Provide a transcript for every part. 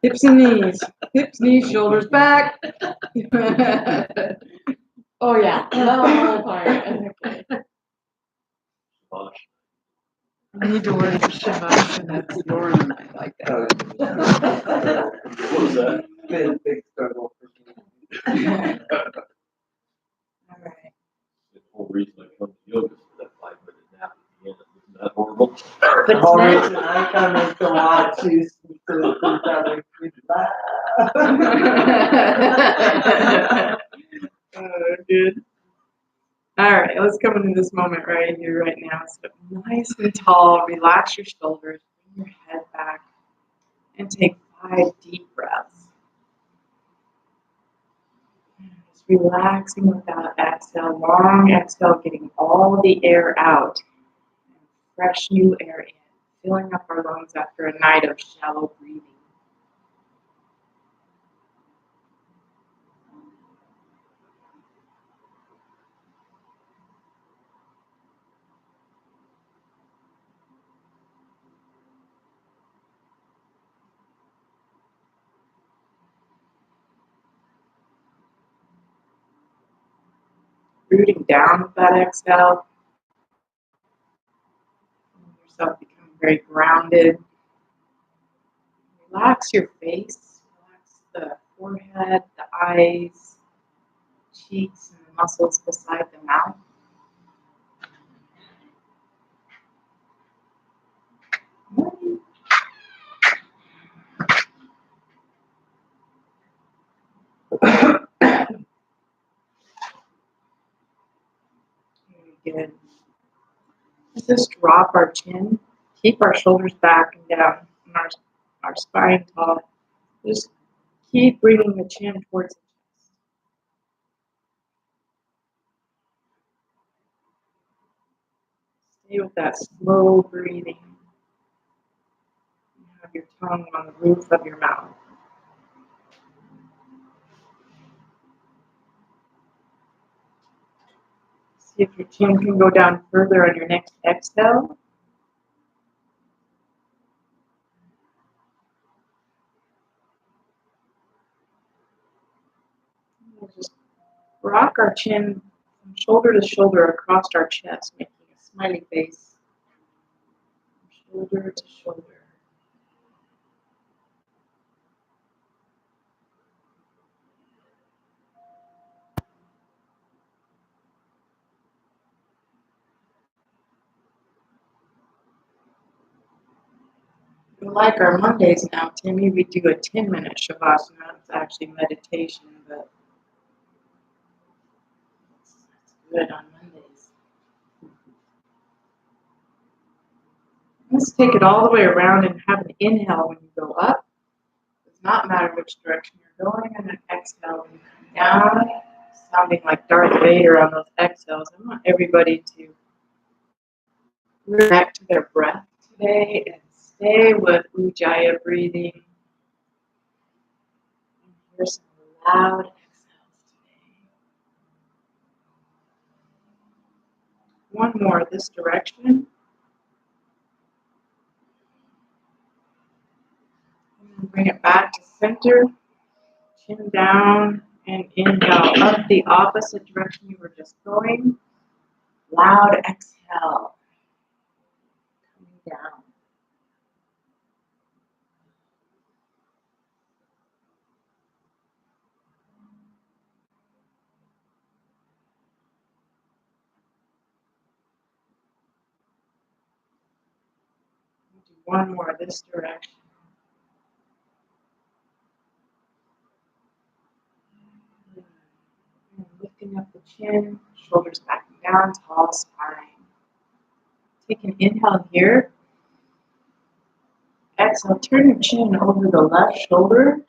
Hips and knees. Hips, knees, shoulders back. Oh, yeah. The whole part. Okay. I need to learn Shavasana. That's yours, and I like that. What was that? Been a big struggle for me. All right. The whole reason I come to yoga is for that 5-minute nap at the end. Isn't that horrible? The whole reason I come is to watch you so that we Good. All right, let's come into this moment right here, right now. So nice and tall, relax your shoulders, bring your head back, and take 5 deep breaths. Just relaxing with that exhale, long exhale, getting all the air out, and fresh new air in, filling up our lungs after a night of shallow breathing. Rooting down with that exhale, yourself becoming very grounded. Relax your face, relax the forehead, the eyes, cheeks, and the muscles beside the mouth. Very good. Let's just drop our chin, keep our shoulders back and down, and our spine tall. Just keep bringing the chin towards the chest. Stay with that slow breathing. You have your tongue on the roof of your mouth. See if your chin can go down further on your next exhale. We'll just rock our chin from shoulder to shoulder across our chest, making a smiley face. From shoulder to shoulder. Like our Mondays now, Timmy, we do a 10-minute Shavasana. It's actually meditation, but it's good on Mondays. Let's take it all the way around and have an inhale when you go up. It does not matter which direction you're going, and an exhale when you come down, sounding like Darth Vader on those exhales. I want everybody to connect to their breath today and stay with Ujjayi breathing. Here's some loud exhales today. One more this direction. And bring it back to center. Chin down and inhale up the opposite direction you were just going. Loud exhale. Coming down. Do one more this direction. And lifting up the chin, shoulders back and down, tall spine. Take an inhale here. Exhale, turn your chin over the left shoulder.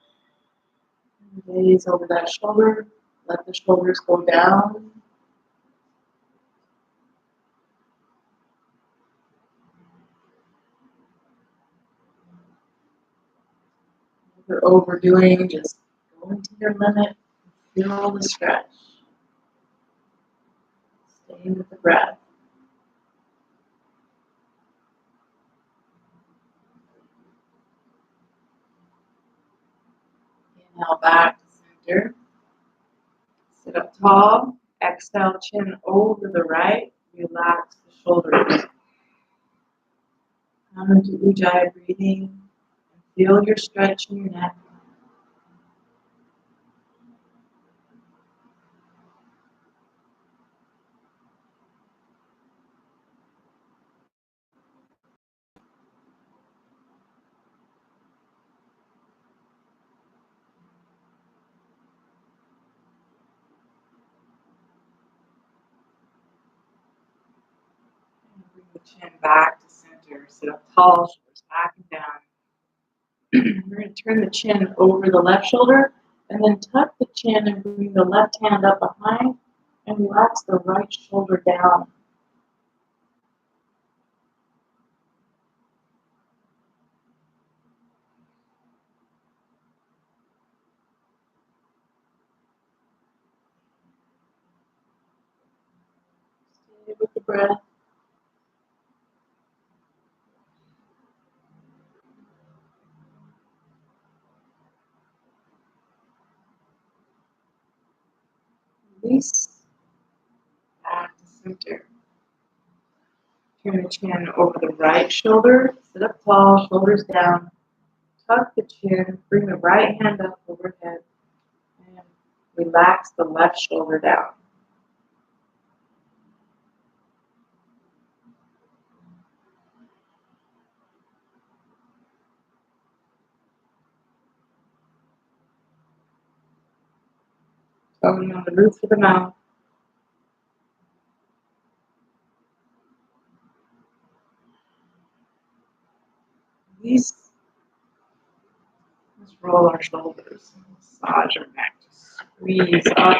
Gaze over that shoulder. Let the shoulders go down. If you're overdoing, just go into your limit. Feel the stretch. Stay with the breath. Inhale back to center. Sit up tall. Exhale, chin over the right. Relax the shoulders. Come into Ujjayi breathing. Feel your stretch in your neck. And bring the chin back to center. Sit up tall, shoulders back and down. We're going to turn the chin over the left shoulder and then tuck the chin and bring the left hand up behind and relax the right shoulder down. Stay with the breath. Release. Back to center. Turn the chin over the right shoulder. Sit up tall, shoulders down. Tuck the chin. Bring the right hand up overhead. And relax the left shoulder down. Tongue on the roof of the mouth. Release. Let's roll our shoulders. Massage our neck. Just squeeze up.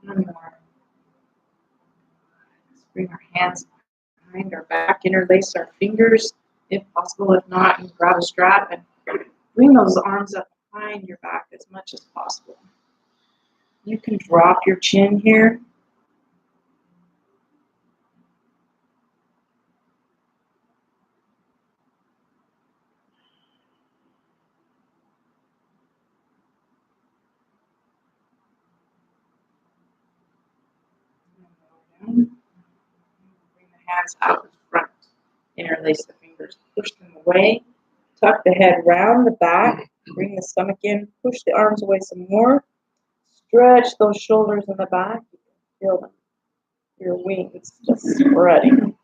One more. Let's bring our hands behind our back. Interlace our fingers, if possible. If not, you can grab a strap and bring those arms up behind your back as much as possible. You can drop your chin here. Bring the hands out in front. Interlace the fingers. Push them away. Tuck the head round the back. Bring the stomach in. Push the arms away some more. Stretch those shoulders in the back. You can feel them. Your wings just spreading.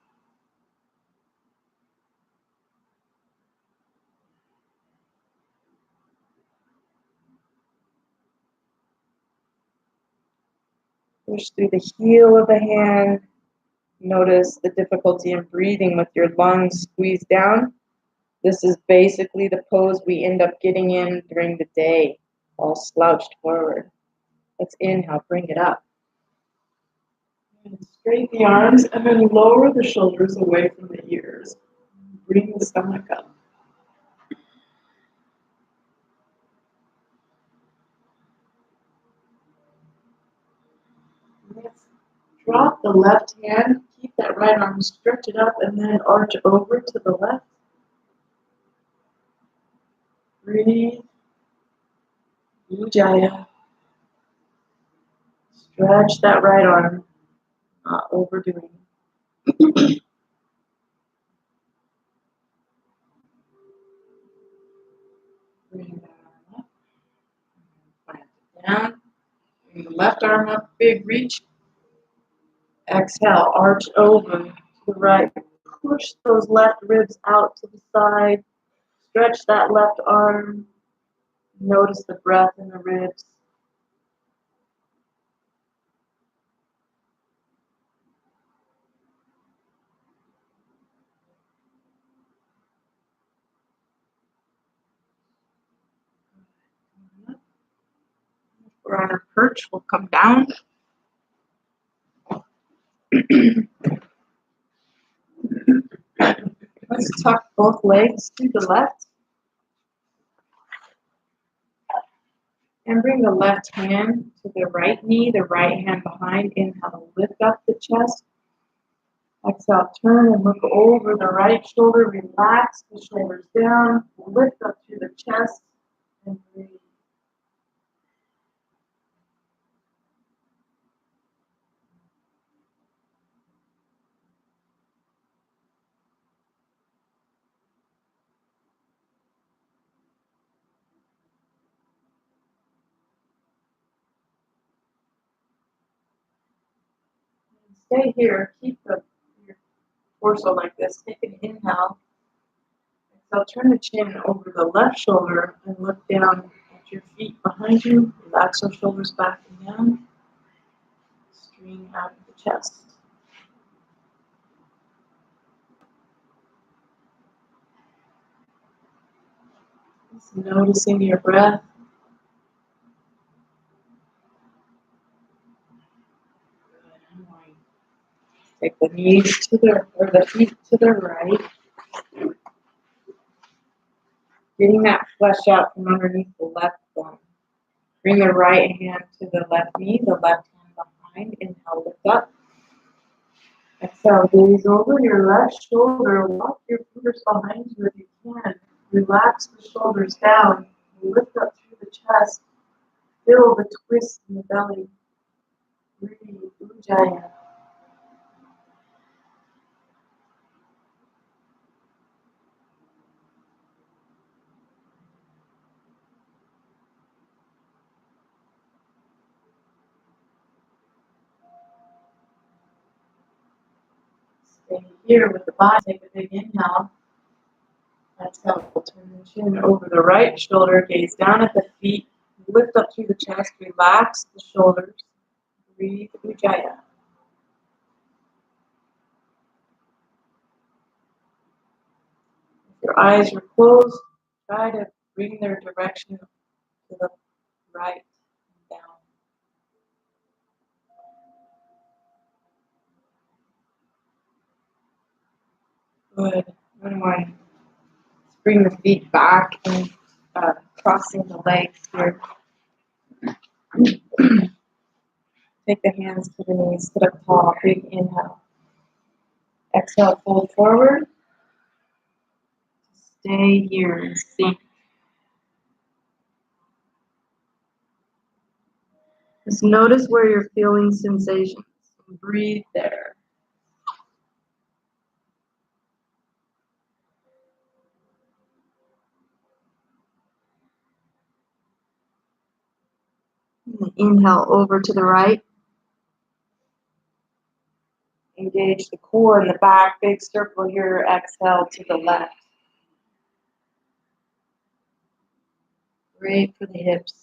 Push through the heel of the hand. Notice the difficulty in breathing with your lungs squeezed down. This is basically the pose we end up getting in during the day, all slouched forward. Let's inhale, bring it up. And straighten the arms and then lower the shoulders away from the ears. Bring the stomach up. Let's drop the left hand, keep that right arm, stretch it up, and then arch over to the left. Breathe. Ujjayi. Stretch that right arm, not overdoing it. Bring that arm up. Plant it down. Bring the left arm up, big reach. Exhale, arch over to the right. Push those left ribs out to the side. Stretch that left arm. Notice the breath in the ribs. We're on our perch, we'll come down. Let's tuck both legs to the left. And bring the left hand to the right knee, the right hand behind. Inhale, lift up the chest. Exhale, turn and look over the right shoulder. Relax the shoulders down. Lift up through the chest and breathe. Stay here. Keep your torso like this. Take an inhale. Exhale, turn the chin over the left shoulder and look down at your feet behind you. Relax those shoulders back and down. String out of the chest. Just noticing your breath. Take the knees to the feet to the right. Getting that flesh out from underneath the left one. Bring the right hand to the left knee, the left hand behind. Inhale, lift up. Exhale, gaze over your left shoulder. Walk your fingers behind you if you can. Relax the shoulders down. Lift up through the chest. Feel the twist in the belly. Breathe, Ujjayi. Stay here with the body. Take a big inhale. Exhale, turn the chin over the right shoulder. Gaze down at the feet. Lift up through the chest. Relax the shoulders. Breathe, Ujjayi. If your eyes are closed, try to bring their direction to the right and down. Good. One more. Let's bring the feet back and crossing the legs here. Take the hands to the knees, sit up tall, big inhale. Exhale, fold forward. Stay here and sink. Just notice where you're feeling sensations. Breathe there. Inhale over to the right. Engage the core in the back, big circle here. Exhale to the left. Great for the hips.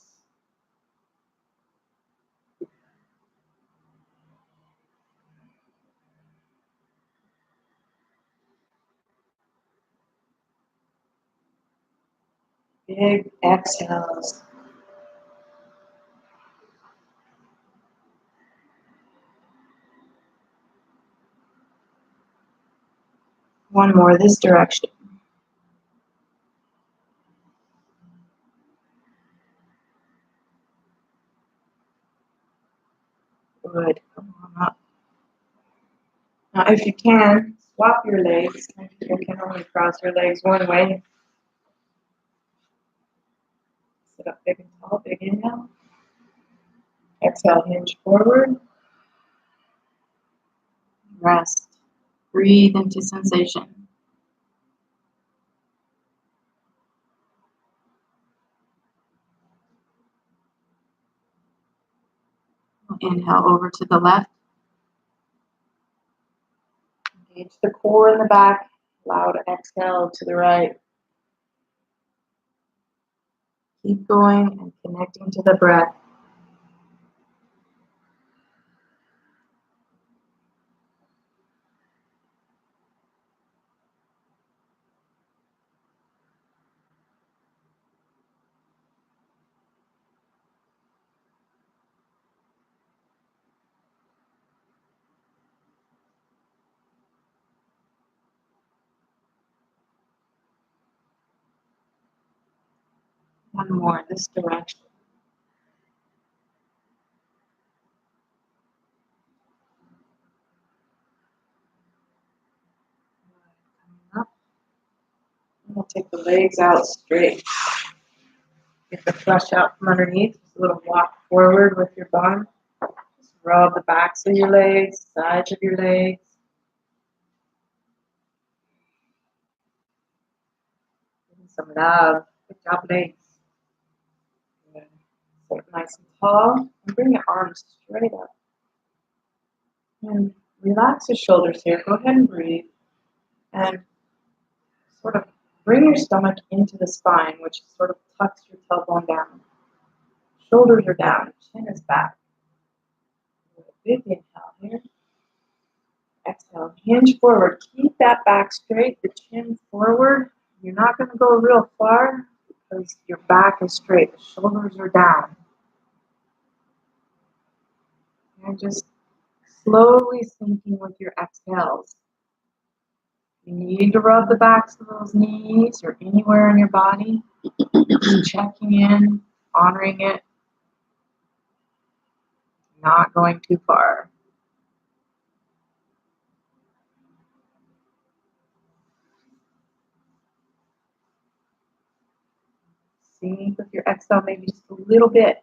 Big exhales. One more this direction. Good. Come on up. Now, if you can, swap your legs. You can only cross your legs one way. Sit up big and tall. Big inhale. Exhale, hinge forward. Rest. Breathe into sensation. Inhale over to the left. Engage the core in the back. Loud exhale to the right. Keep going and connecting to the breath. One more this direction. take the legs out straight. Get the flesh out from underneath. Just a little walk forward with your bum. Just rub the backs of your legs, sides of your legs. Give them some love. Good job, legs. Good. Sit nice and tall. And bring your arms straight up. And relax your shoulders here. Go ahead and breathe. And sort of bring your stomach into the spine, which sort of tucks your tailbone down. Shoulders are down, chin is back. Big inhale here. Exhale, hinge forward. Keep that back straight, the chin forward. You're not going to go real far because your back is straight. The shoulders are down. And just slowly sinking with your exhales. You need to rub the backs of those knees or anywhere in your body. Just checking in, honoring it. Not going too far. Sink with your exhale, maybe just a little bit.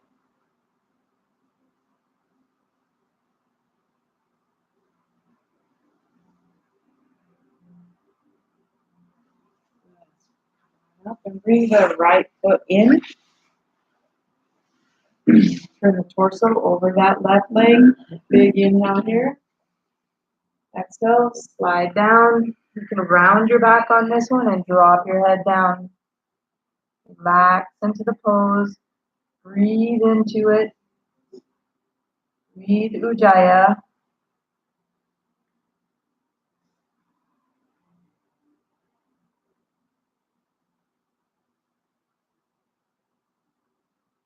Up and bring the right foot in. Turn the torso over that left leg. Big inhale here. Exhale, slide down. You can round your back on this one and drop your head down. Relax into the pose. Breathe into it. Breathe Ujjayi.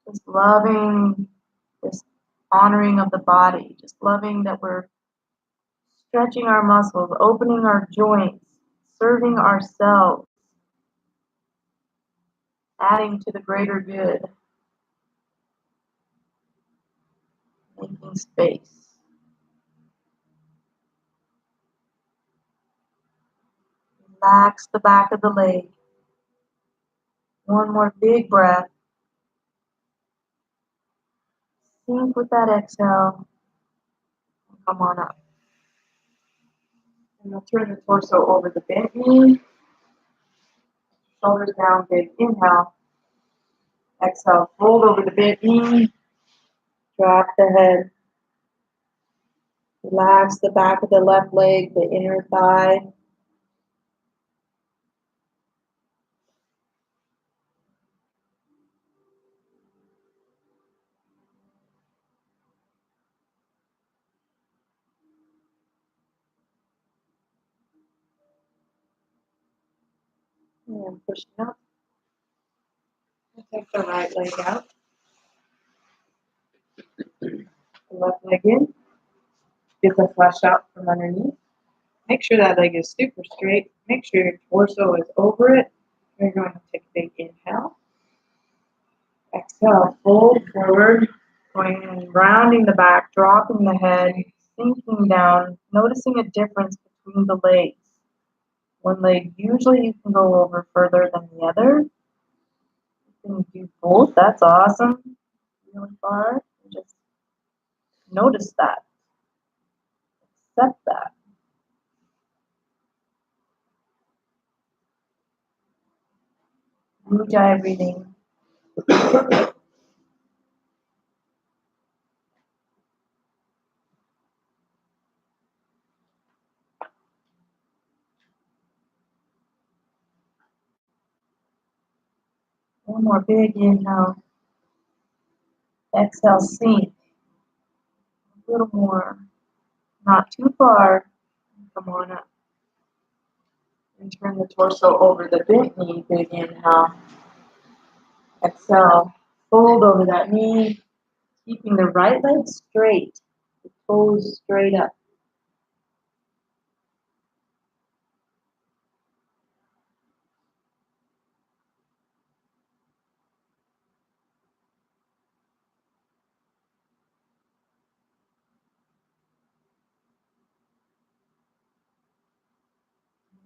Just loving this honoring of the body. Just loving that we're stretching our muscles, opening our joints, serving ourselves, adding to the greater good, making space. Relax the back of the leg. One more big breath. Sink with that exhale. And come on up. And we'll turn the torso over the bent knee. Shoulders down, big inhale. Exhale, fold over the bent knee. Drop the head. Relax the back of the left leg, the inner thigh. And push it up. And take the right leg out. The left leg in. Get the flesh out from underneath. Make sure that leg is super straight. Make sure your torso is over it. You're going to take a big inhale. Exhale, fold forward. Going and rounding the back, dropping the head, sinking down, noticing a difference between the legs. One leg, usually you can go over further than the other. You can do both, that's awesome. Really far. Just notice that. Accept that. Ujjayi breathing. One more big inhale. Exhale, sink. A little more. Not too far. Come on up. And turn the torso over the bent knee. Big inhale. Exhale. Fold over that knee. Keeping the right leg straight. The toes straight up.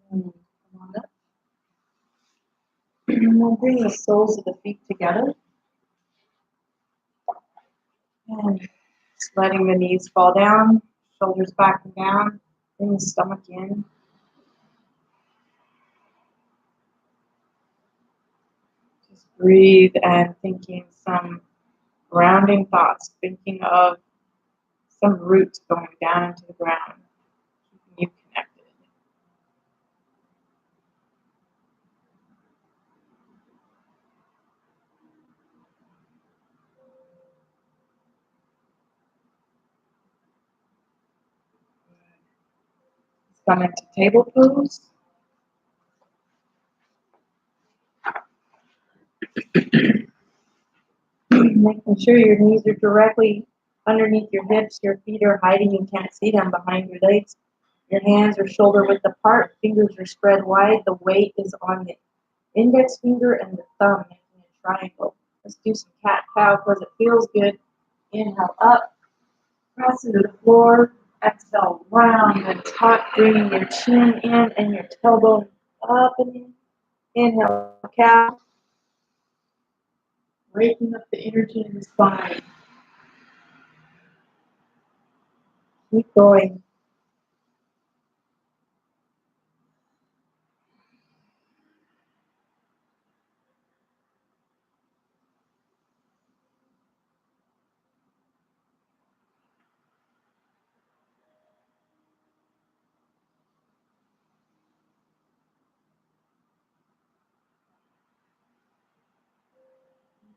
Come on up. And we'll bring the soles of the feet together. And just letting the knees fall down, shoulders back and down, bring the stomach in. Just breathe and thinking some grounding thoughts, thinking of some roots going down into the ground, keeping you connected. Let's come into table pose. Making sure your knees are directly underneath your hips, your feet are hiding, you can't see them behind your legs. Your hands are shoulder width apart, fingers are spread wide, the weight is on the index finger and the thumb, making a triangle. Let's do some cat-cow because it feels good. Inhale up, press into the floor, exhale round and tuck, bringing your chin in and your tailbone up and in. Inhale, cow. Breaking up the energy in the spine. Keep going.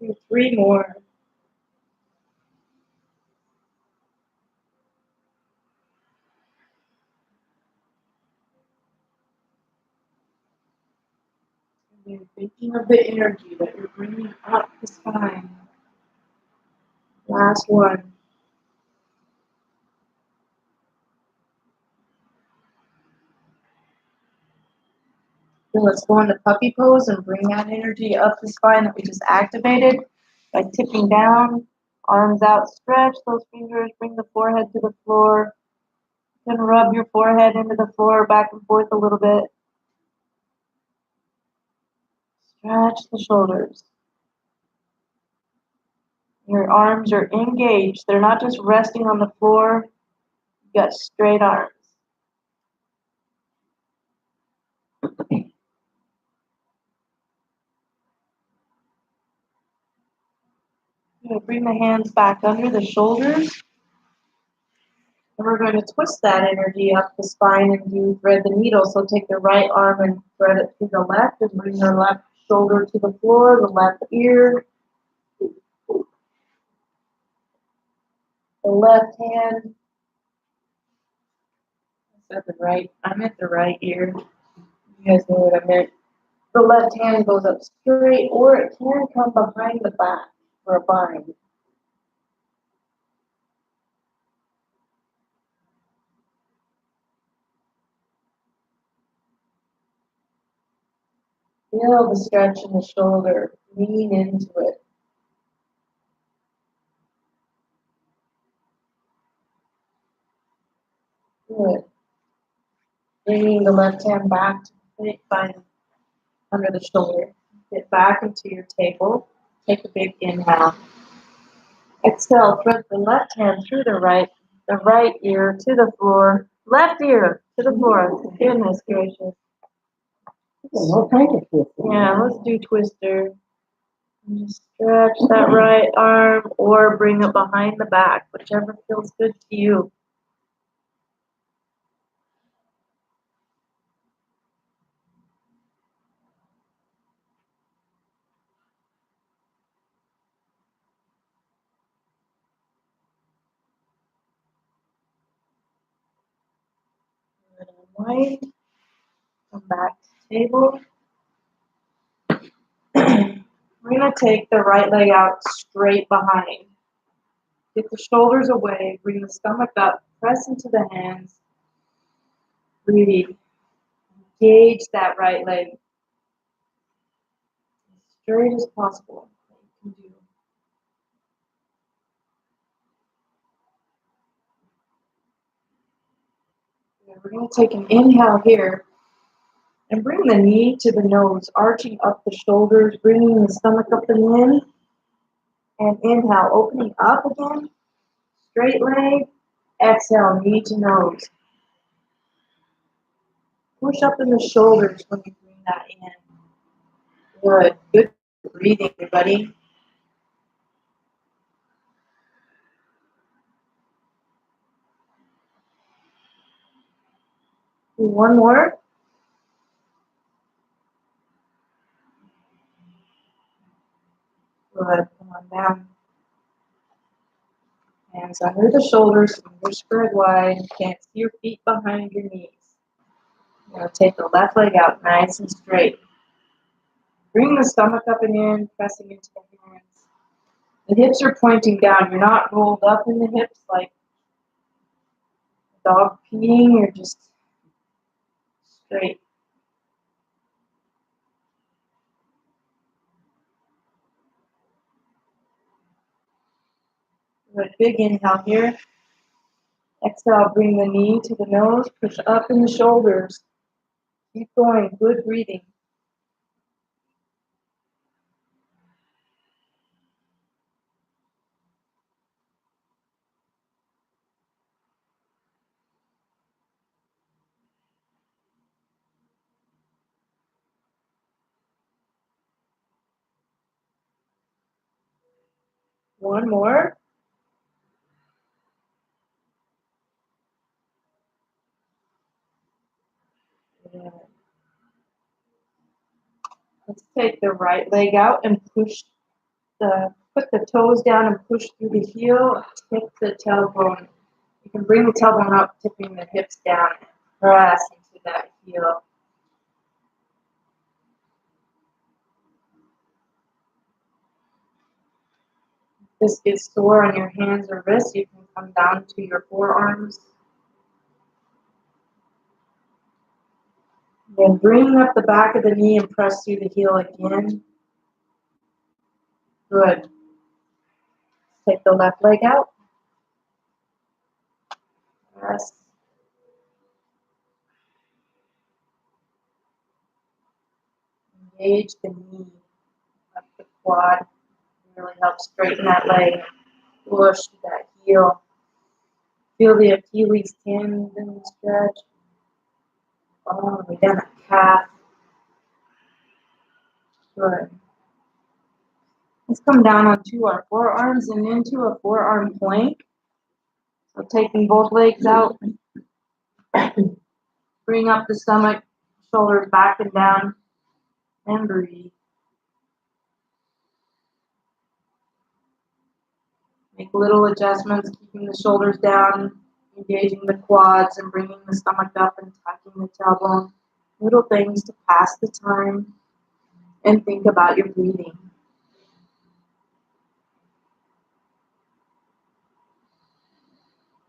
Do 3 more. And then thinking of the energy that you're bringing up the spine. Last one. Then let's go into puppy pose and bring that energy up the spine that we just activated by tipping down, arms outstretched, those fingers, bring the forehead to the floor. Then rub your forehead into the floor back and forth a little bit. Stretch the shoulders. Your arms are engaged. They're not just resting on the floor. You got straight arms. You're going to bring the hands back under the shoulders. And we're going to twist that energy up the spine and do thread the needle. So take the right arm and thread it to the left and bring the left shoulder to the floor, the left ear, the left hand. I said the right, I meant the right ear. You guys know what I meant. The left hand goes up straight, or it can come behind the back for a bind. Feel the stretch in the shoulder. Lean into it. Good. Bringing the left hand back to the bind under the shoulder. Get back into your table. Take a big inhale. Exhale, thread the left hand through the right ear to the floor, left ear to the floor. Goodness gracious. No kind of twist. Yeah, let's do twister. And just stretch that right arm or bring it behind the back, whichever feels good to you. Unwind. Come back to table. We're going to take the right leg out straight behind. Get the shoulders away, bring the stomach up, press into the hands. Breathe. Engage that right leg. As straight as possible. You can do. Yeah, we're going to take an inhale here. And bring the knee to the nose, arching up the shoulders, bringing the stomach up and in. And inhale, opening up again. Straight leg. Exhale, knee to nose. Push up in the shoulders when you bring that in. Good. Good breathing, everybody. Do one more. Good. Come on down. Hands under the shoulders, fingers spread wide. You can't see your feet behind your knees. Now take the left leg out nice and straight. Bring the stomach up and in, pressing into the hands. The hips are pointing down. You're not rolled up in the hips like a dog peeing. You're just straight. Good. Big inhale here. Exhale, bring the knee to the nose. Push up in the shoulders. Keep going. Good breathing. One more. Good. Let's take the right leg out and put the toes down and push through the heel. Tip the tailbone. You can bring the tailbone up, tipping the hips down. Press into that heel. If this gets sore on your hands or wrists, you can come down to your forearms. Then bring up the back of the knee and press through the heel again. Good. Take the left leg out. Press. Engage the knee up the quad. Really helps straighten that leg. Push that heel. Feel the Achilles tendon stretch. All the way down the calf. Good. Let's come down onto our forearms and into a forearm plank. So taking both legs out. Bring up the stomach, shoulders back and down, and breathe. Make little adjustments, keeping the shoulders down, engaging the quads, and bringing the stomach up and tucking the tailbone. Little things to pass the time and think about your breathing.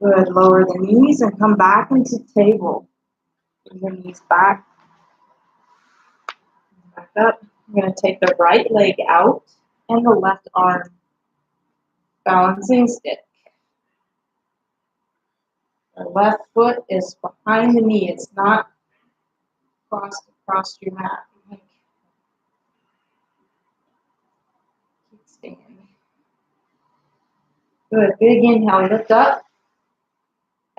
Good. Lower the knees and come back into table. Bring the knees back. Back up. I'm going to take the right leg out and the left arm. Balancing stick. The left foot is behind the knee. It's not crossed across your mat. Keep standing. Good. Big inhale. Lift up.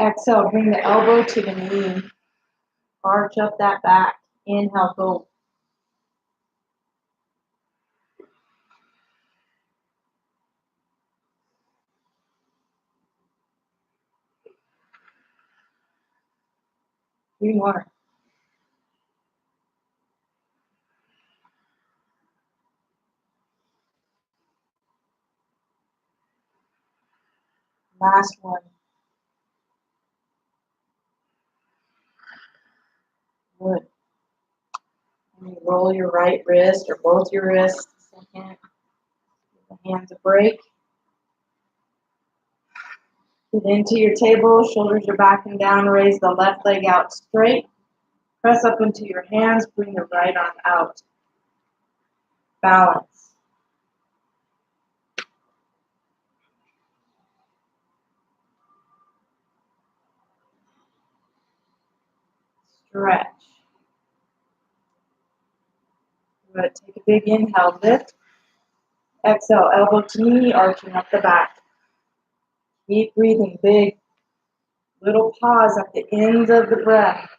Exhale. Bring the elbow to the knee. Arch up that back. Inhale. Go. Three more. Last one. Good. And you roll your right wrist or both your wrists. Second. Give the hands a break. Get into your table. Shoulders are back and down. Raise the left leg out straight. Press up into your hands. Bring the right arm out. Balance. Stretch. Good. Take a big inhale, lift. Exhale, elbow to knee, arching up the back. Keep breathing, big little pause at the ends of the breath.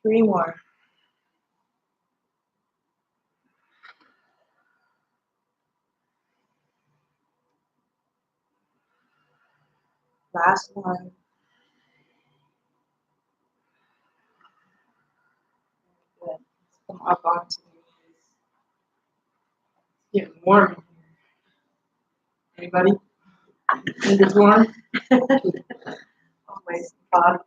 Three more. Last one. Good. Let's come up onto the knees. Getting warm in here. Anybody? Think it's warm? Always hot.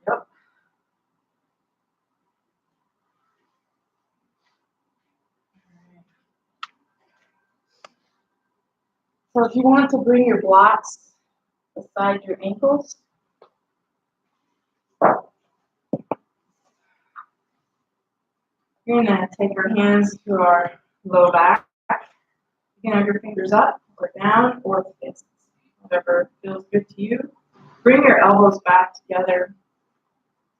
Yep. So if you want to bring your blocks beside your ankles, you're gonna take our hands to our low back. You can have your fingers up or down or fists, whatever feels good to you. Bring your elbows back together.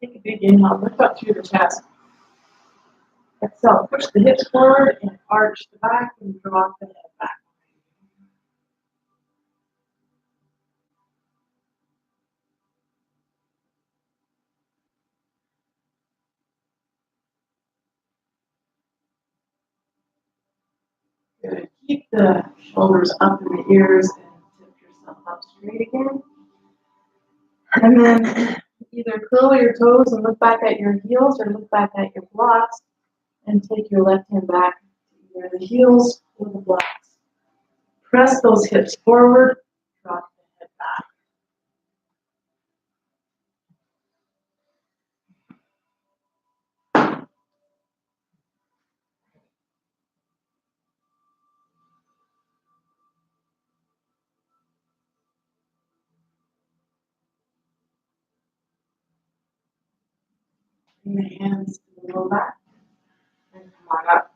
Take a big inhale, lift up through the chest. Exhale, push the hips forward and arch the back and drop the head back. Good. Keep the shoulders up in the ears and tip yourself up straight again. And then either curl your toes and look back at your heels or look back at your blocks and take your left hand back to either the heels or the blocks. Press those hips forward, drop the head back. Bring the hands to the low back and come on up.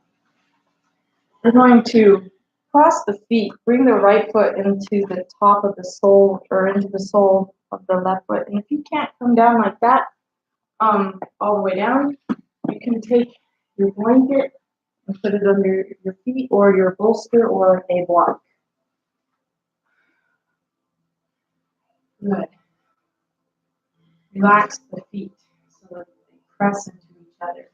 We're going to cross the feet. Bring the right foot into the top of the sole or into the sole of the left foot. And if you can't come down like that, all the way down, you can take your blanket and put it under your feet or your bolster or a block. Good. Relax the feet so that they press into each other.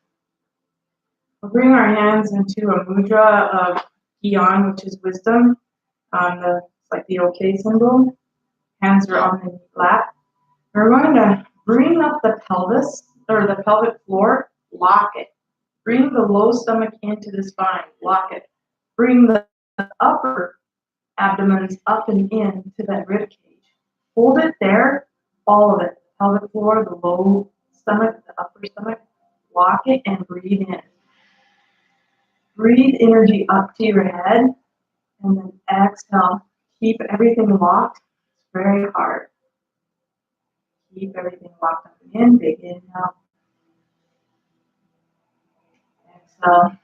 We'll bring our hands into a mudra of Gyan, which is wisdom. It's like the OK symbol. Hands are on the lap. We're going to bring up the pelvis or the pelvic floor, lock it. Bring the low stomach into the spine, lock it. Bring the upper abdomens up and in to that rib cage. Hold it there, all of it. Pelvic floor, the low stomach, the upper stomach. Lock it and breathe in. Breathe energy up to your head and then exhale. Keep everything locked. It's very hard. Keep everything locked up and in. Big inhale. Exhale.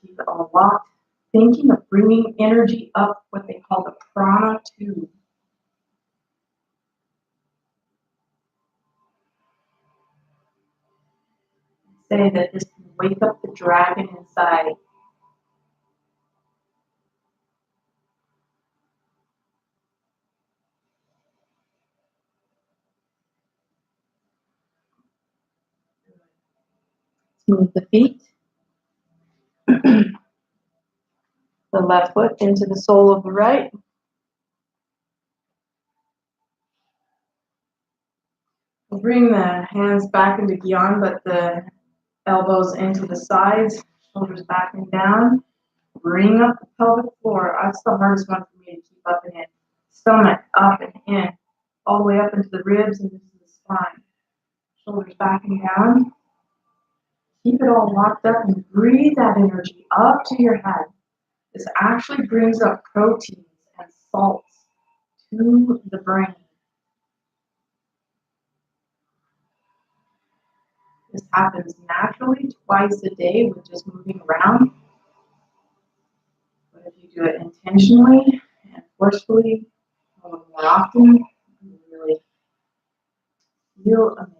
Keep it all locked. Thinking of bringing energy up what they call the prana tube. Say that this can wake up the dragon inside. Move the feet. The left foot into the sole of the right. We'll bring the hands back into Gyan, but the elbows into the sides, shoulders back and down. Bring up the pelvic floor. That's the hardest one for me to keep up and in. Stomach up and in, all the way up into the ribs and into the spine. Shoulders back and down. Keep it all locked up and breathe that energy up to your head. This actually brings up proteins and salts to the brain. This happens naturally twice a day with just moving around. But if you do it intentionally and forcefully more often, you really feel amazing.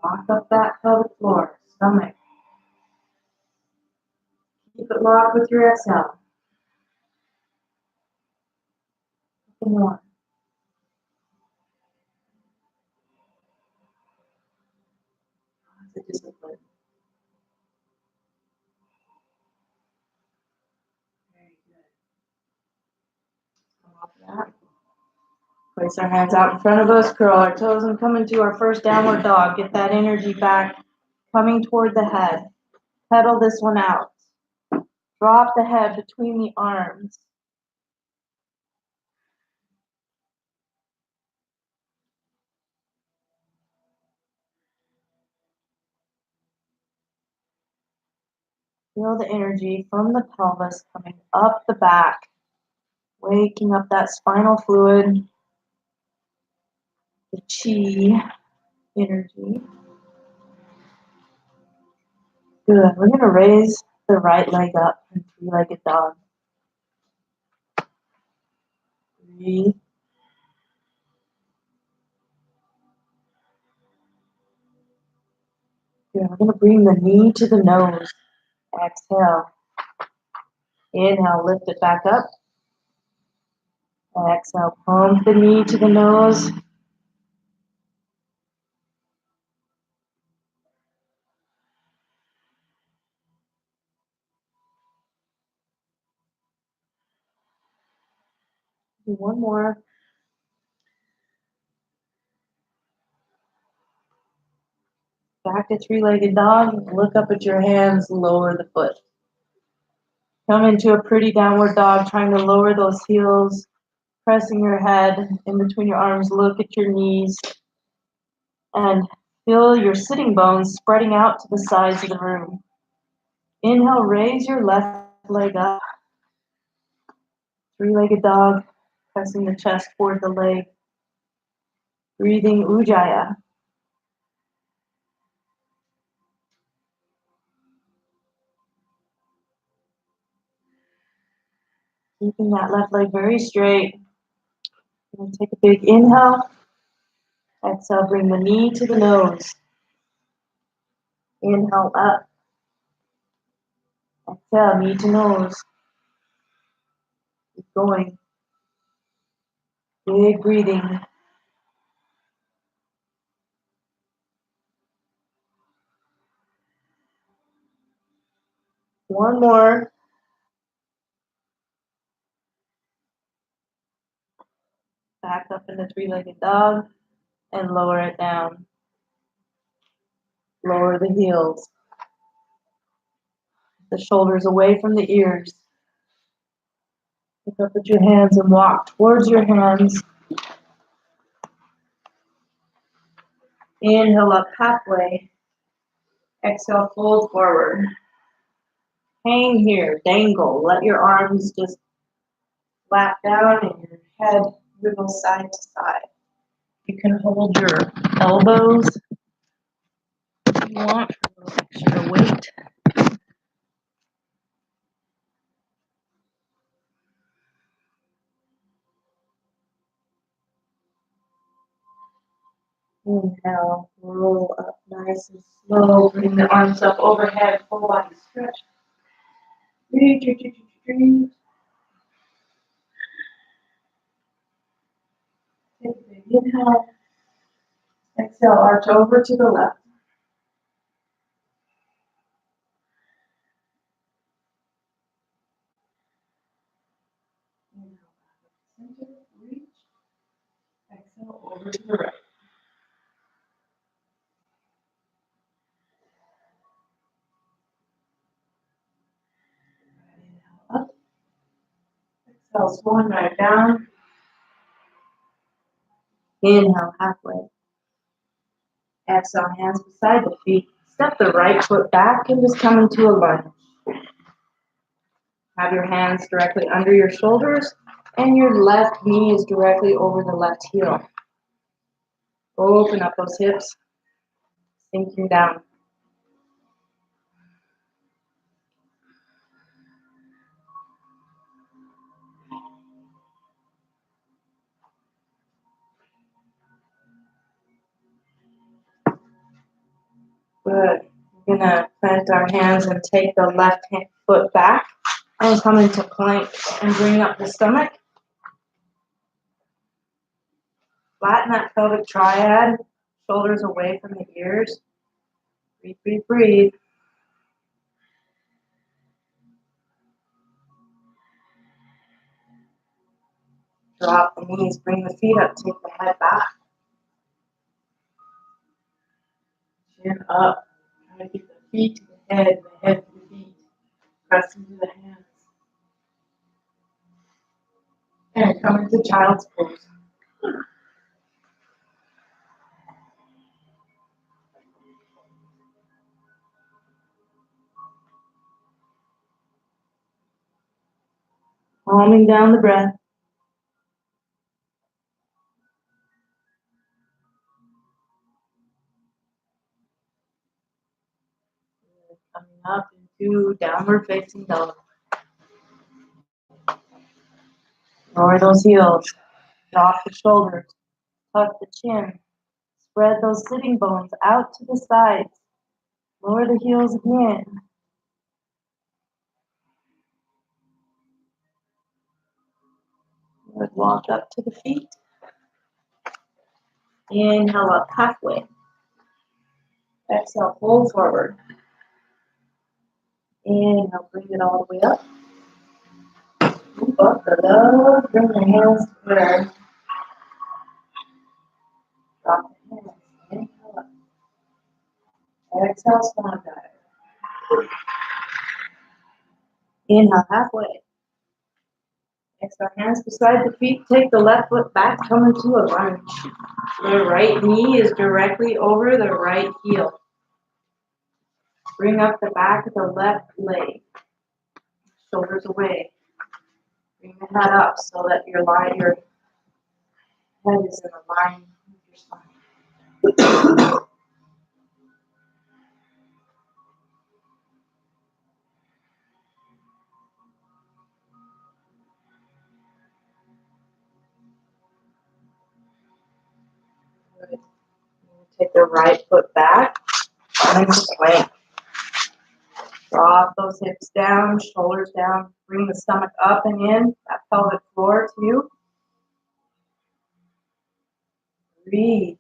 Lock up that pelvic floor, stomach. Keep it locked with your exhale. Couple more. It's a discipline. Very good. Come off that. Place our hands out in front of us, curl our toes, and come into our first downward dog. Get that energy back, coming toward the head. Pedal this one out. Drop the head between the arms. Feel the energy from the pelvis coming up the back, waking up that spinal fluid, the chi energy. Good. We're going to raise the right leg up in three-legged dog. Breathe. Good. We're going to bring the knee to the nose. Exhale. Inhale, lift it back up. Exhale, pump the knee to the nose. Do one more. Back to three-legged dog. Look up at your hands, lower the foot. Come into a pretty downward dog, trying to lower those heels, pressing your head in between your arms. Look at your knees and feel your sitting bones spreading out to the sides of the room. Inhale, raise your left leg up. Three-legged dog, pressing the chest toward the leg. Breathing Ujjayi. Keeping that left leg very straight. We're going to take a big inhale. Exhale, bring the knee to the nose. Inhale up. Exhale, knee to nose. Keep going. Big breathing. One more. Back up in the three-legged dog and lower it down. Lower the heels. The shoulders away from the ears. Pick up with your hands and walk towards your hands. Inhale up halfway. Exhale, fold forward. Hang here, dangle. Let your arms just flap down and your head wiggle side to side. You can hold your elbows if you want for a little extra weight. Inhale, roll up nice and slow. Bring the arms up overhead, full body stretch. Breathe, breathe, breathe, breathe. Take a big inhale. Exhale, arch over to the left. Inhale, back up to center, reach. Exhale, over to the right. Inhale, up. Exhale, swan right down. Inhale, halfway. Exhale, hands beside the feet. Step the right foot back and just come into a lunge. Have your hands directly under your shoulders and your left knee is directly over the left heel. Open up those hips, sinking down. Good. We're gonna plant our hands and take the left foot back and come into plank and bring up the stomach. Flatten that pelvic triad, shoulders away from the ears. Breathe, breathe, breathe. Drop the knees, bring the feet up, take the head back. Chin up. Try to keep the feet to the head to the feet. Press into the hands. And come into child's pose. Calming down the breath. Coming up into downward facing dog. Lower those heels. Drop the shoulders. Tuck the chin. Spread those sitting bones out to the sides. Lower the heels again. Good. Walk up to the feet. Inhale up halfway. Exhale, fold forward. Inhale, bring it all the way up. Move up the love. Bring the hands to prayer. Drop the hands. Inhale up. Exhale, swan dive. Inhale, halfway. Exhale, hands beside the feet. Take the left foot back, come into a lunge. The right knee is directly over the right heel. Bring up the back of the left leg. Shoulders away. Bring the head up so that your head is in a line with your spine. Good. Take the right foot back. Come into plank. Drop those hips down, shoulders down. Bring the stomach up and in. That pelvic floor to you. Breathe.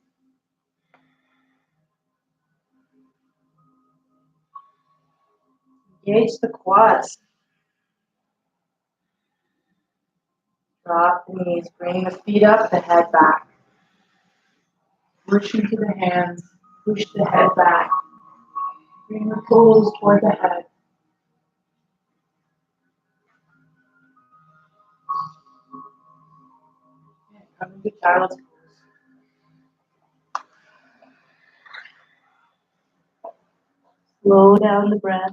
Engage the quads. Drop the knees. Bring the feet up, the head back. Push into the hands. Push the head back. Bring the toes toward the head. And come into child's pose. Slow down the breath.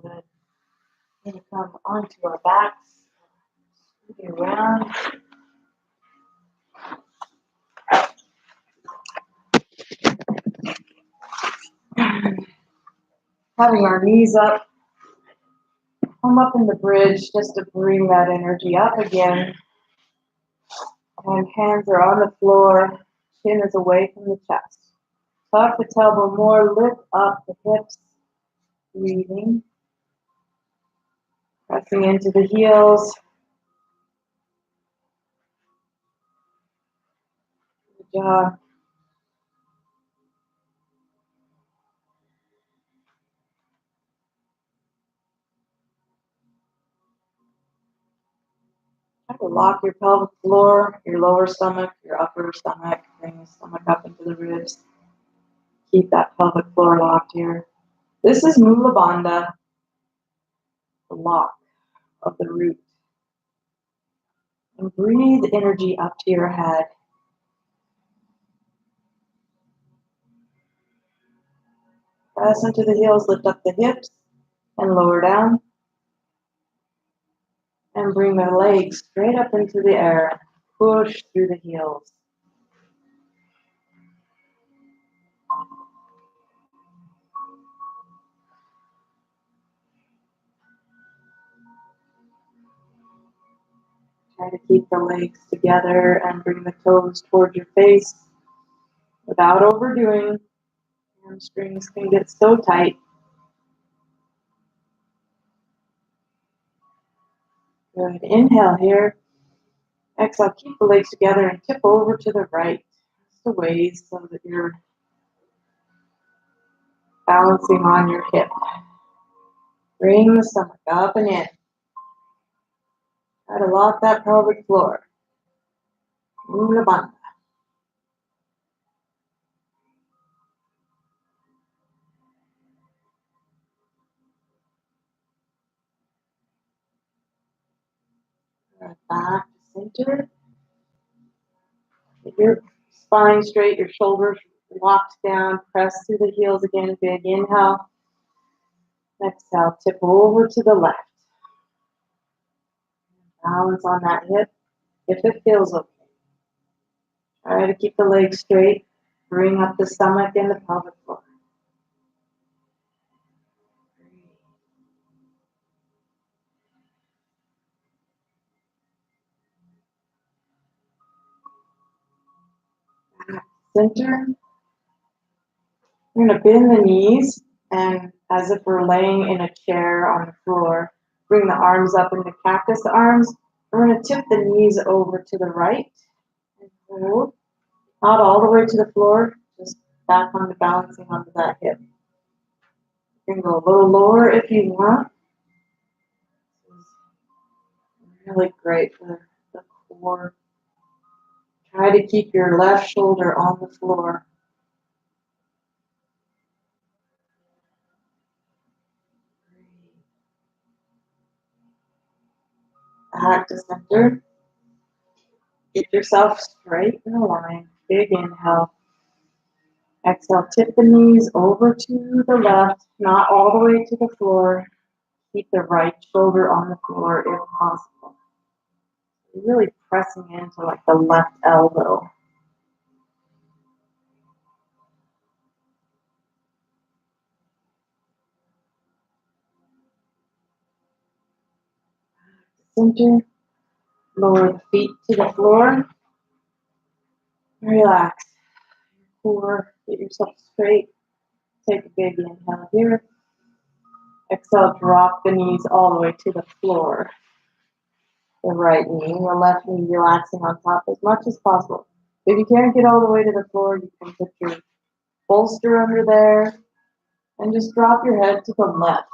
Good. And come onto our backs. Moving around. Having our knees up. Come up in the bridge just to bring that energy up again. And hands are on the floor. Chin is away from the chest. Tuck the tailbone more. Lift up the hips. Breathing. Pressing into the heels. Good job. Try to lock your pelvic floor, your lower stomach, your upper stomach. Bring the stomach up into the ribs. Keep that pelvic floor locked here. This is Mula Bandha, the lock. of the root. And breathe energy up to your head. Press into the heels, lift up the hips and lower down. And bring the legs straight up into the air. Push through the heels. Try to keep the legs together and bring the toes toward your face without overdoing. Hamstrings can get so tight. Good. Inhale here. Exhale, keep the legs together and tip over to the right. Just a ways so that you're balancing on your hip. Bring the stomach up and in. Try to lock that pelvic floor. Mula Bandha. Back to center. Get your spine straight, your shoulders locked down. Press through the heels again. Big inhale. Exhale, tip over to the left. Balance on that hip if it feels okay. Try to keep the legs straight. Bring up the stomach and the pelvic floor. Back center. We're going to bend the knees and as if we're laying in a chair on the floor, bring the arms up into cactus arms. We're going to tip the knees over to the right and hold. Not all the way to the floor, just back on the balancing onto that hip. You can go a little lower if you want. This is really great for the core. Try to keep your left shoulder on the floor. Back to center. Get yourself straight in a line. Big inhale. Exhale, tip the knees over to the left, not all the way to the floor. Keep the right shoulder on the floor if possible. You're really pressing into like the left elbow. Center. Lower the feet to the floor. Relax. Core. Get yourself straight. Take a big inhale here. Exhale, drop the knees all the way to the floor. The right knee, the left knee relaxing on top as much as possible. If you can't get all the way to the floor, you can put your bolster under there and just drop your head to the left.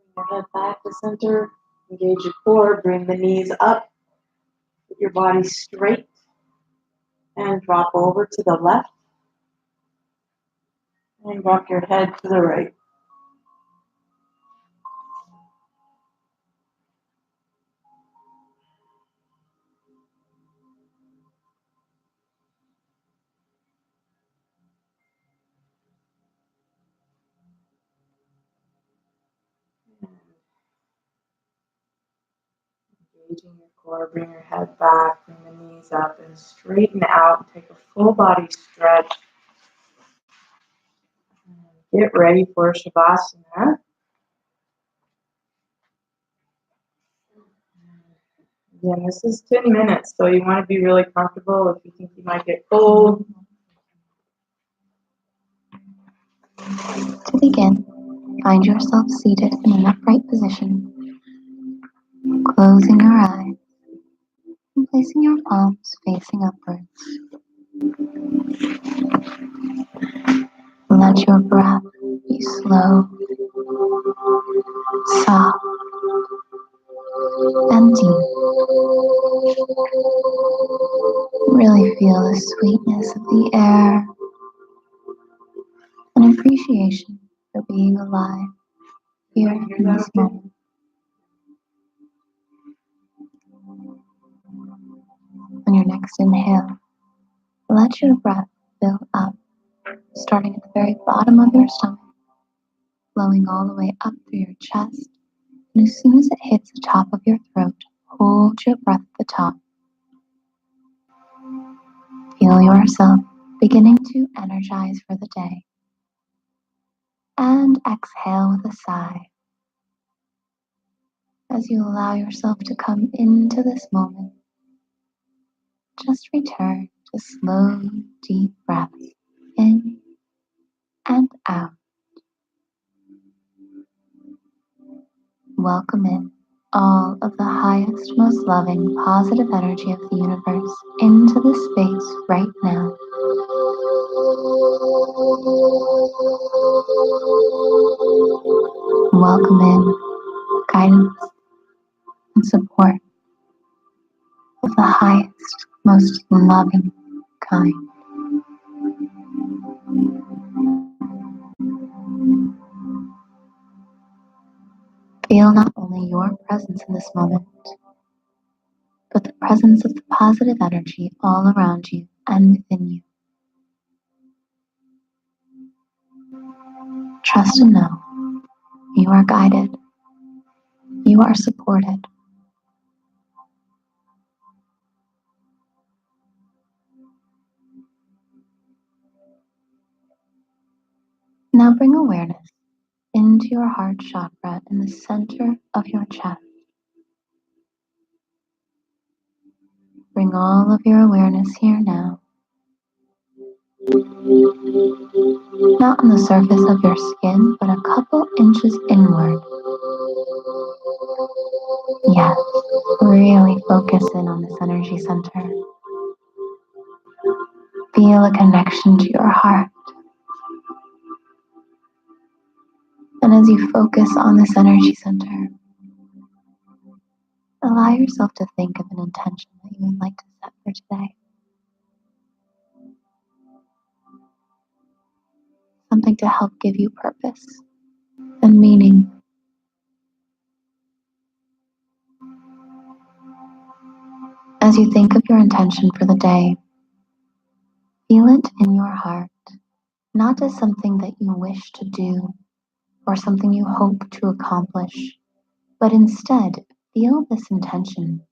Bring your head back to center. Engage your core. Bring the knees up. Get your body straight. And drop over to the left. And drop your head to the right. Engaging your core, bring your head back, bring the knees up, and straighten out. Take a full body stretch. And get ready for Shavasana. Again, this is 10 minutes, so you want to be really comfortable. If you think you might get cold. To begin, find yourself seated in an upright position, closing your eyes and placing your palms facing upwards. Let your breath be slow soft, and deep. Really feel the sweetness of the air, an appreciation for being alive here in this moment. On your next inhale, let your breath fill up, starting at the very bottom of your stomach, flowing all the way up through your chest, and as soon as it hits the top of your throat, hold your breath at the top. Feel yourself beginning to energize for the day. And exhale with a sigh as you allow yourself to come into this moment. Just return to slow, deep breaths in and out. Welcome in all of the highest, most loving, positive energy of the universe into this space right now. Welcome in guidance and support of the highest, most loving kind. Feel not only your presence in this moment, but the presence of the positive energy all around you and within you. Trust and know you are guided, you are supported. Now bring awareness into your heart chakra in the center of your chest. Bring all of your awareness here now. Not on the surface of your skin, but a couple inches inward. Yes, really focus in on this energy center. Feel a connection to your heart. And as you focus on this energy center, allow yourself to think of an intention that you would like to set for today. Something to help give you purpose and meaning. As you think of your intention for the day, feel it in your heart, not as something that you wish to do or something you hope to accomplish, but instead feel this intention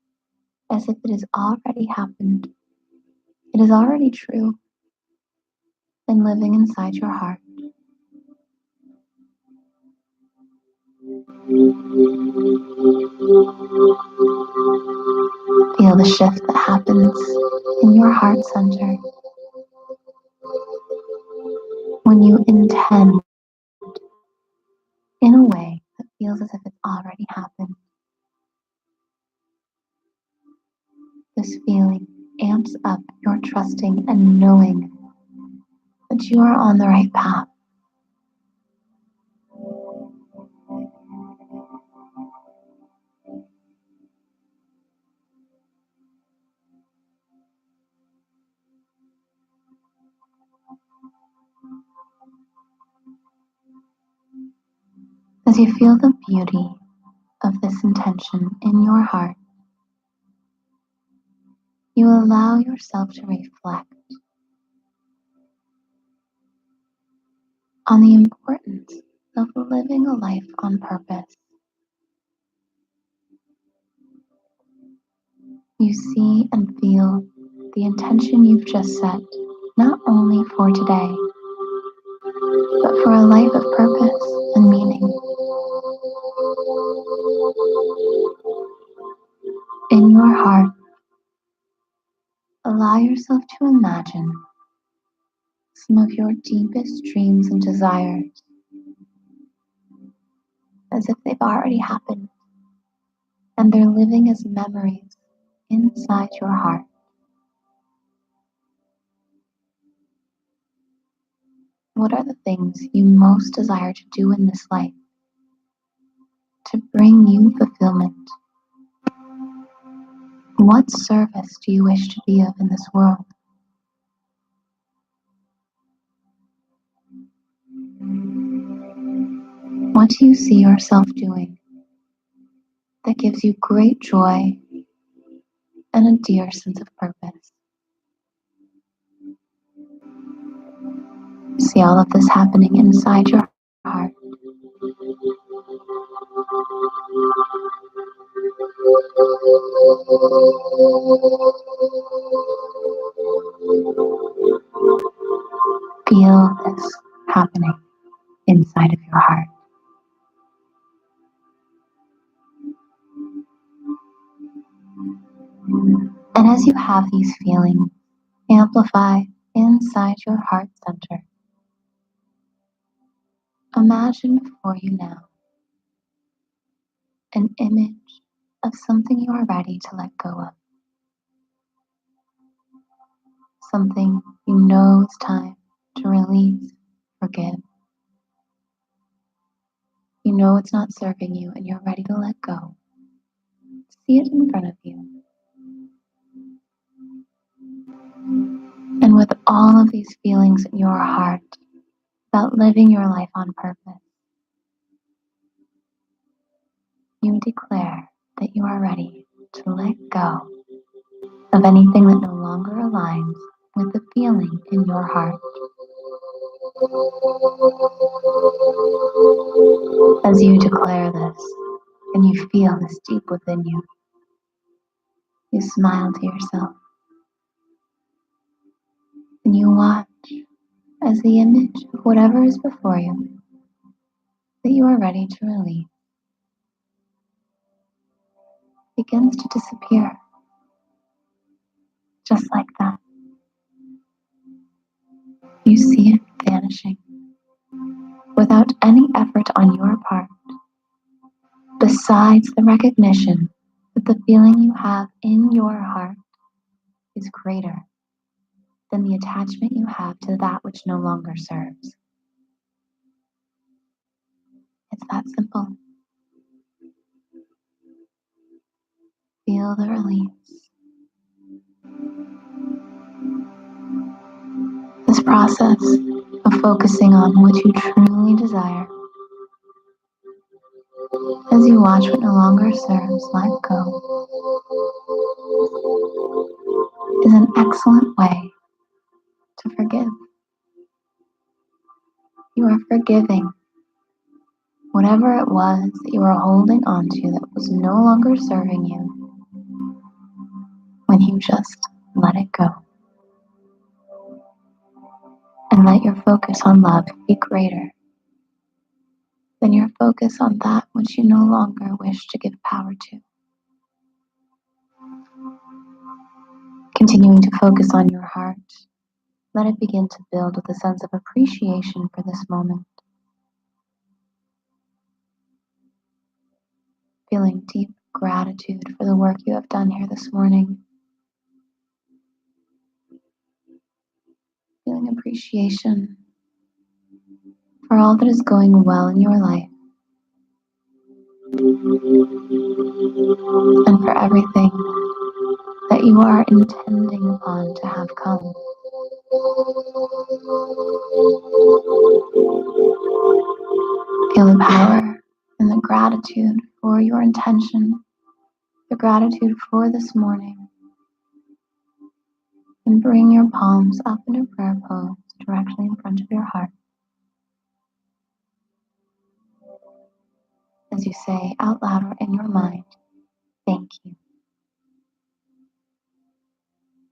as if it has already happened. It is already true and living inside your heart. Feel the shift that happens in your heart center when you intend in a way that feels as if it's already happened. This feeling amps up your trusting and knowing that you are on the right path. As you feel the beauty of this intention in your heart, you allow yourself to reflect on the importance of living a life on purpose. You see and feel the intention you've just set, not only for today, but for a life of purpose and meaning. In your heart, allow yourself to imagine some of your deepest dreams and desires as if they've already happened and they're living as memories inside your heart. What are the things you most desire to do in this life to bring you fulfillment. What service do you wish to be of in this world? What do you see yourself doing that gives you great joy and a dear sense of purpose? See all of this happening inside your heart. Feel this happening inside of your heart. And as you have these feelings amplify inside your heart center, imagine before you now an image of something you are ready to let go of. Something you know it's time to release, forgive. You know it's not serving you and you're ready to let go. See it in front of you. And with all of these feelings in your heart about living your life on purpose, you declare that you are ready to let go of anything that no longer aligns with the feeling in your heart. As you declare this and you feel this deep within you, you smile to yourself and you watch as the image of whatever is before you that you are ready to release begins to disappear, just like that. You see it vanishing without any effort on your part, besides the recognition that the feeling you have in your heart is greater than the attachment you have to that which no longer serves. It's that simple. Feel the release. This process of focusing on what you truly desire as you watch what no longer serves let go is an excellent way to forgive. You are forgiving whatever it was that you were holding on to that was no longer serving you when you just let it go. And let your focus on love be greater than your focus on that which you no longer wish to give power to. Continuing to focus on your heart, let it begin to build with a sense of appreciation for this moment. Feeling deep gratitude for the work you have done here this morning. Feeling appreciation for all that is going well in your life. And for everything that you are intending upon to have come. Feel the power and the gratitude for your intention, the gratitude for this morning. And bring your palms up into prayer pose directly in front of your heart. As you say out loud or in your mind, thank you.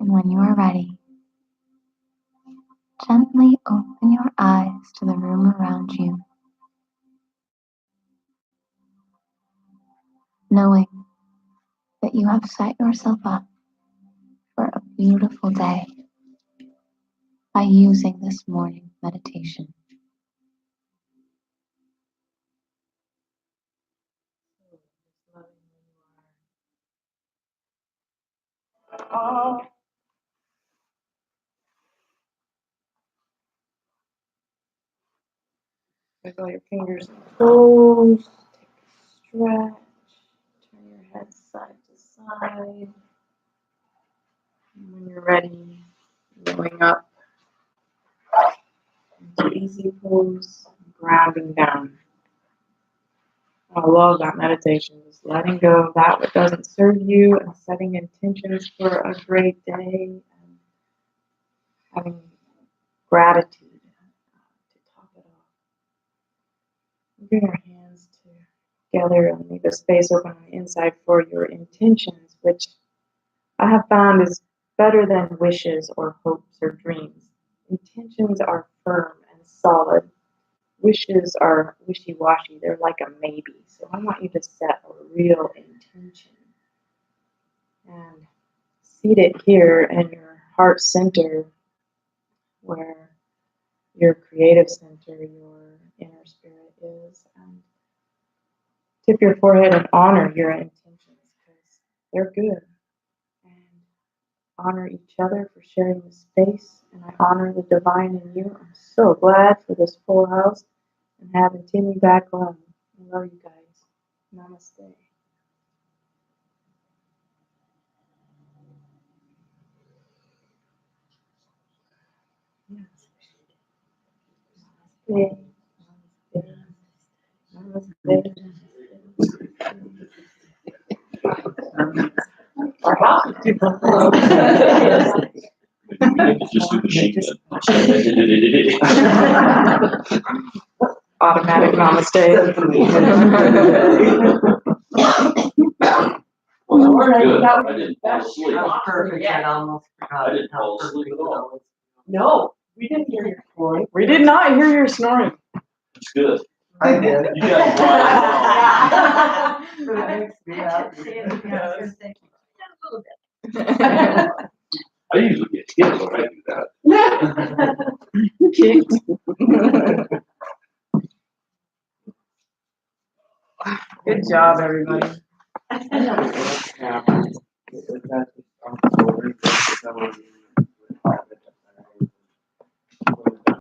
And when you are ready, gently open your eyes to the room around you, knowing that you have set yourself up for a beautiful day by using this morning meditation. Oh. Wiggle your fingers and toes. stretch. Turn your head side to side. And when you're ready, rolling up into easy pose, grounding down. I love that meditation, just letting go of that what doesn't serve you and setting intentions for a great day and having gratitude to top it off. Bring our hands together and leave a space open on the inside for your intentions, which I have found is better than wishes or hopes or dreams. Intentions are firm and solid. Wishes are wishy-washy. They're like a maybe. So I want you to set a real intention and seat it here in your heart center where your creative center, your inner spirit is. And tip your forehead and honor your intentions because they're good. And honor each other for sharing the space. And I honor the divine in you. I'm so glad for this full house and having Timmy back on. I love you guys. Namaste. Namaste. Namaste. Our house is too close. We need to just do the sheet then. Automatic namaste. Well, that was Alright, good. that I was- didn't fall asleep. That was perfect, I almost forgot. I didn't fall asleep at all. No, we didn't hear your snoring. We did not hear your snoring. It's good. I did. You guys brought That makes me happy. I usually get kicked when I do that. Good job, everybody. Yeah.